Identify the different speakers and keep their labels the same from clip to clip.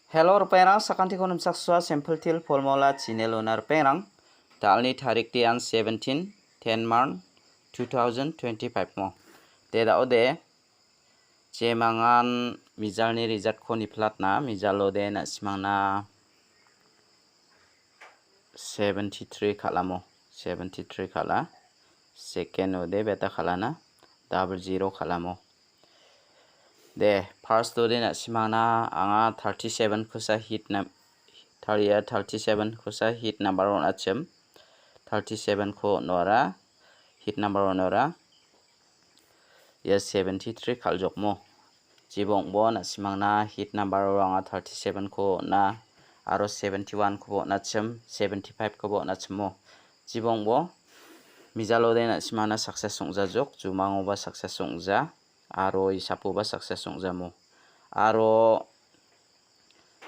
Speaker 1: Hello perang sakanti konum saksua sampel til formula channel onar perang dalni tarik tian 17 10 March 2025 mo teda ode jemangan mijalni result ko niplatna mijalo de na simangna 73 khalamo 73 khala second ode beta khalana 00 khalamo de first ode na simangna anga 37 kusa hit na 37 kusa hit number on achem 37 ko nora hit number on nora ya 73 khaljokmo jibong bo na simangna hit number anga 37 ko na aro 71 ko na chem 75 ko bo na chemo jibong bo mijalo de na simangna success songja jok jumango ba success songja aro isapu ba success songjamo aro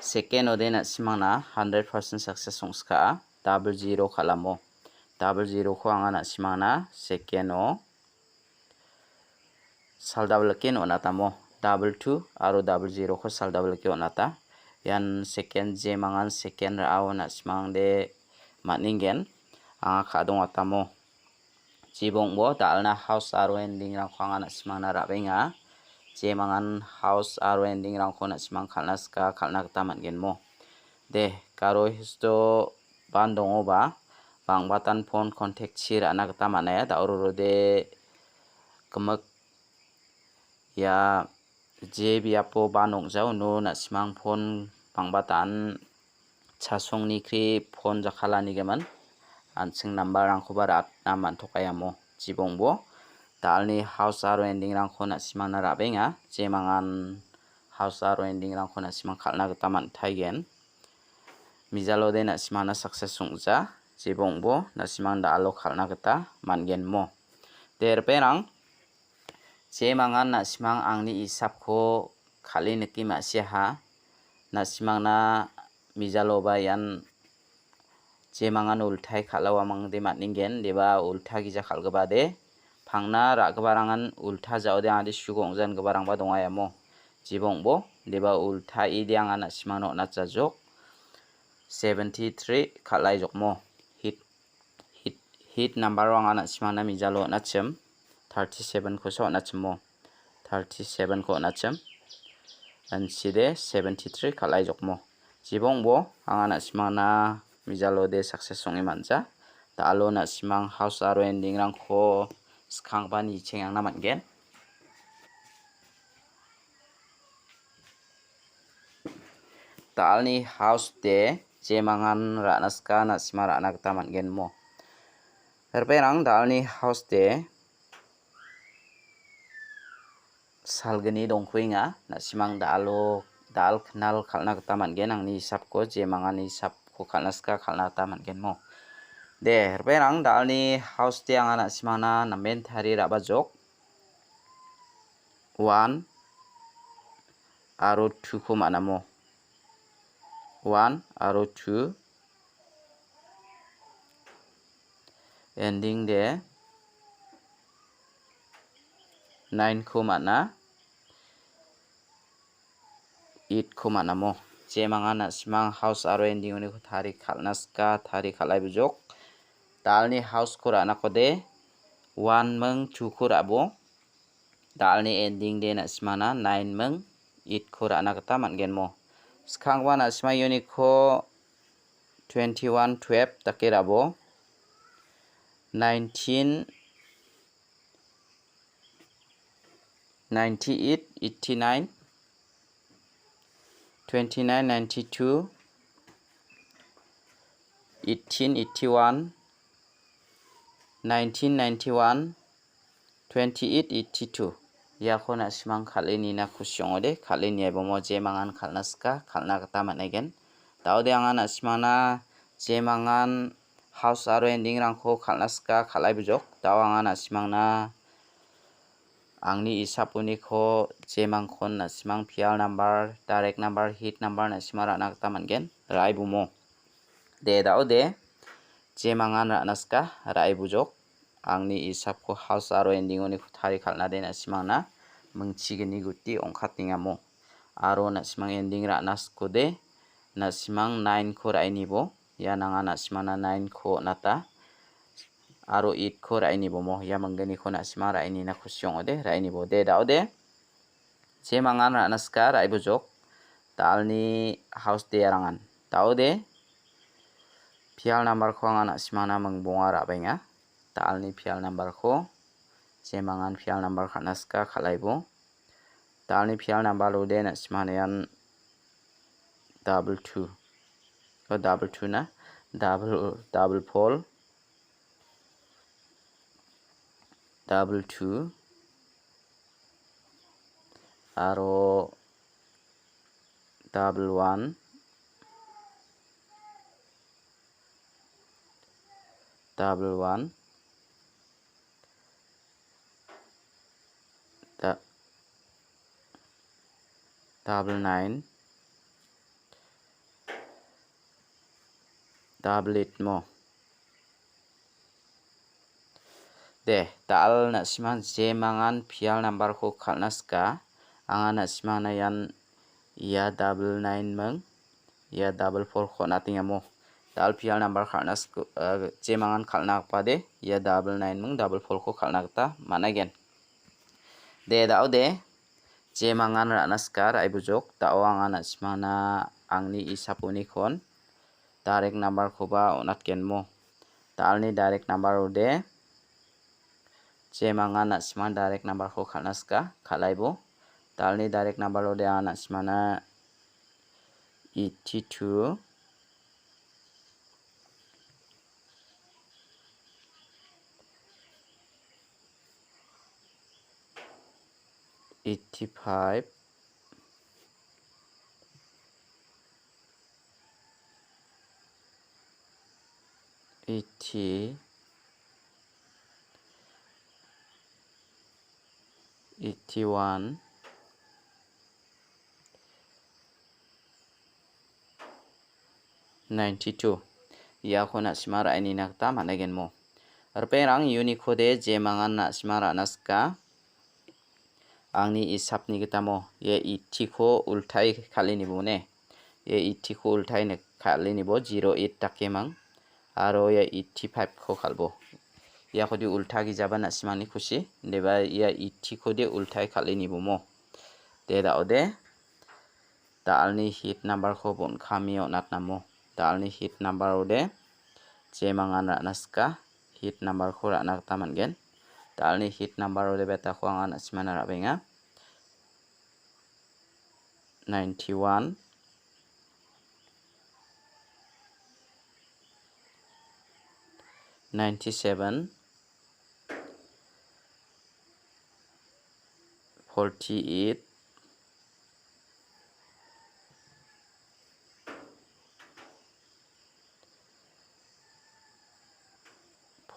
Speaker 1: second ode na simangna 100% success songska 00 khalamo 00 ko anga na simangna second o sal double ken onatamo 22 aro 00 ko sal double ke onata yan second je mangan second rao na simangde maningen anga khadong atamo jibong bo dalna house aro ending rang khanga na simangna rabenga je mangan house aro ending rang khona simang khalnaska khalna ta mangenmo de karo histo bandongo ba bangbatan phone contact chira na ta manaya dauroro de kemek ya je biapo banong jau no na simang phone bangbatan chasongni kri phone jakhalani geman ansing number rangko barat naman thokayamo jibongbo dalni house aro ending rangko na simangna rabenga jemangan house aro ending rangko na simang khalna gita mantaigen mijalo de na simangna success songja jibongbo na simang dalo khalna gita mangenmo derperang jemangan na simang angni isapko khali niki masiha na simangna mijalo bayan jemangan ulthai khalawa mangde matningen deba ultha gija khalgaba de phangna ragbarangan ultha jaude adi sugongjan gbarang ba dongayamo jibongbo deba ultha idianga na simano nachajok 73 khalai jokmo hit number anga na simana mijalo nachem 37 ko so nachemo 37 ko nachem anside 73 khalai jokmo jibongbo anga na simana mijalo de success songi manja dalo na simang house aro ending rangko skangba ni chengang na mangen dalni house de jemangan ranaska na sima rana gita mangen mo herperang dalni house de salgani dongkhuinga na simang dal khnal khalna gita mangen angni hisapko jemangan hisap ko khalnaska khalna gita mangen mo de herperang dalni house de anga na simana namen thari rabajok 1 aro 2 ko manamo 1 aro 2 ending de 9 ko mana 8 ko manamo jemangan na simang house aro ending oni ko thari khalnaska thari khalai bujok dalni house ko rana kode 1 meng 2 ko rabo dalni ending de na simana 9 meng 8 ko rana gita mangenmo skangba na sima unit ko 21 12 take rabo 19 98 89 29 92 18 81 19 91 28 82 yako na simang khalini na kusyongode khalini ebomo jemangan khalnaska khalna gita manegen daude anga na simana jemangan house aro ending rangko khalnaska khalai bujok daw anga na simangna angni isapuni ko jemangkhon na simang pial number direct number hit number na simara na gita mangen rai bumo de daude jemangan ranaska rai bujok angni isapko house aro ending oni thari khalna de na simangna mungchigini guti ongkhatningamo aro na simang ending ranas kode na simang 9 ko raini bo ya nanga na simana 9 ko nata aro 8 ko raini bo mo ya manggani ko na simang raini na kusyong ode raini bo de da ode je mangan ra naska rai bujok talni house de arangan da ode pial number ko anga na simana mangbonga ra benga talni pial number ko je mangan pial number khanaska khalaibo talni pial number ode na simana yan double 2 na double pole double 2 aro double 1 double 1 double 9 double 8 mo de tal na siman je mangan pial number ko khalnaska anga na simana yan ya double 9 mang ya double 4 ko natinga mo tal pial number khalnas je mangan khalna pade ya double 9 mang double 4 ko khalna ta managen de dao de je mangan ra naska rai bujok dao anga na simana angni isapuni kon direct number ko ba onat ken mo talni direct number ode je mangan na simana direct number ko khalnaska khalaibo talni direct number ode ana simana 82 85 80 81 92 ya ko na simara ini nakta managen mo arperang unicode je mangan na simara naska angni isapni kita mo ye iti ko ultai khalini bo ne ye iti ko ultai ne khalini bo 08 takemang aro ya 85 ko khalbo ya khodi ulta gi jaba na simani khushi deba ya iti ko de ultai khalini bo mo de da ode talni hit number ko bon khamio nat namo talni hit number ode je mangan ra naska hit number ko ra nakta mangen talni hit number ode beta ko anga na simana ra benga 91 97 48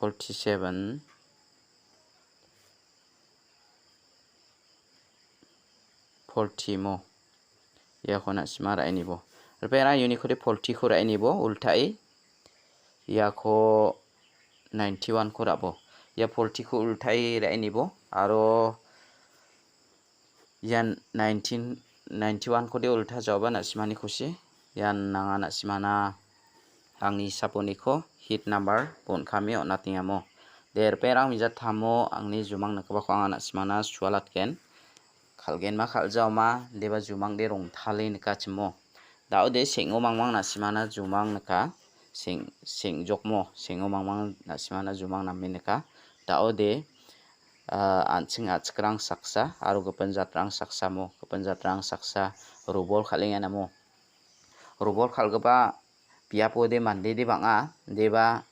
Speaker 1: 47 40 mo ya khona simara ini bo repera unicode 40 khora ini bo ultai ya ko 91 khora bo ya 40 ko ultai ra ini bo aro yan 91 ko de ulta jawaba na simani khushi yan nanga na simana angni saponi ko hit number bon khamio natinga mo der perang mijat thamo angni jumang nakaba ko anga na simana sualat ken khalgen ma khaljao ma deba jumang de rong thale nika chimo dao de sengo mangmang na simana jumang naka sing jokmo sengo mangmang na simana jumang namin nika dao de anching achkrang saksa aro gopan jatrang saksa mo gopan jatrang saksa robol khalenga namo robol khalgaba piapo de mande de banga deba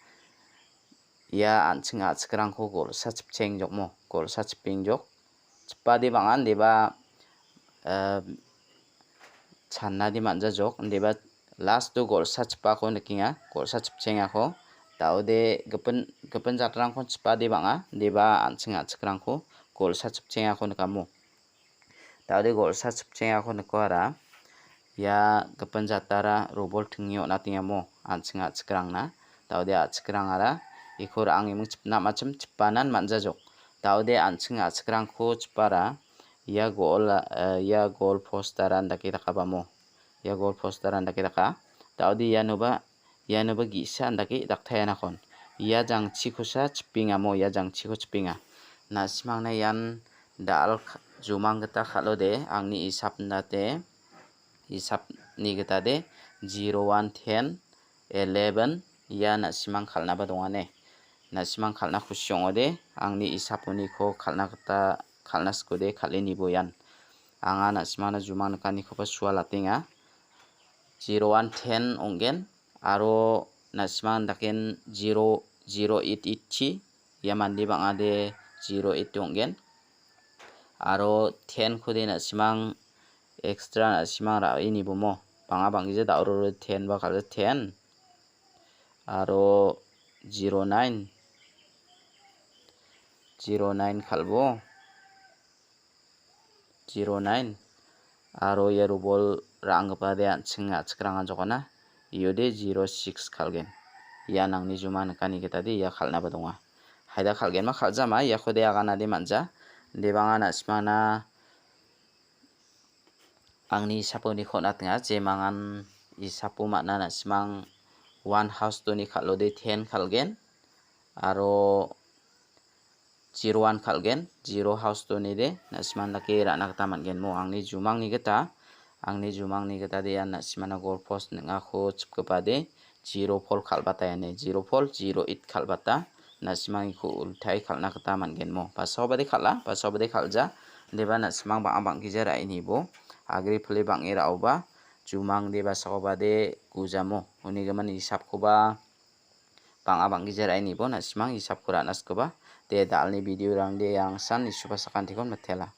Speaker 1: ya anching achkrang ko gol sachpcheng jokmo gol sachping jok chpa de bangan deba channa di manja jok deba last to gol sachpa ko nikinga gol sachpchenga ko taude gepen jatrang ko chpa de banga deba anching achkrang ko gol sachpchenga ko nikamu taude gol sachpchenga ko nikora ya gepen jatara robol thingyo natinga mo anching achkrang na taude achkrang ara ikor angimung chipna machem chpanan manja jok taude anching achkrang ko chpara ya gol postaran daki takabamo ya goal post andaki taka daudi yanuba gisa andaki daktaya nakon ya jangchi khusa chipinga mo ya jangchi ko chipinga na simangna yan dal jumang gita khalode angni isap nate isap ni gita de 0 1 10 11 ya na simang khalna ba dongane na simang khalna khusyongode angni isapuni ko khalna gita khalna skode khalini boyan anga na simana jumang kani ko paswa latinga 0 1 10 onggen aro na simang daken 0 0 8 8 ya mandi bangade 0 8 onggen aro 10 khode na simang extra na simang ra ini bomo banga bangije dauro 10 ba kal 10 aro 0 9 kalbo 0 9 aro yeru bol rangpa de ancinga chikrangan jokona iode 0 6 khalgen ya nangni juman kani kita di ya khalna badonga haida khalgen ma khaljama ya khode agana de manja debanga na simana angni saponi khona tnga je mangan isapu makna na simang one house to ni khalode 10 khalgen aro 0 1 khalgen 0 house to ni de na simang laki rana kata mangen mo angni jumang ni geta de na simana goal post nga kho chipkapa de 0 pol khalbata yani 0 pol 0 8 khalbata na simang ko ultai khalna kata mangen mo pasawbade khalja deba na simang bang gijera ini bo agri phli bang era oba jumang de ba sawbade kujamo uni gaman hisab ko ba bang gijera ini bo na simang hisab ko ranas ko ba de dalni video rang de yang san isupa sakan tikon matela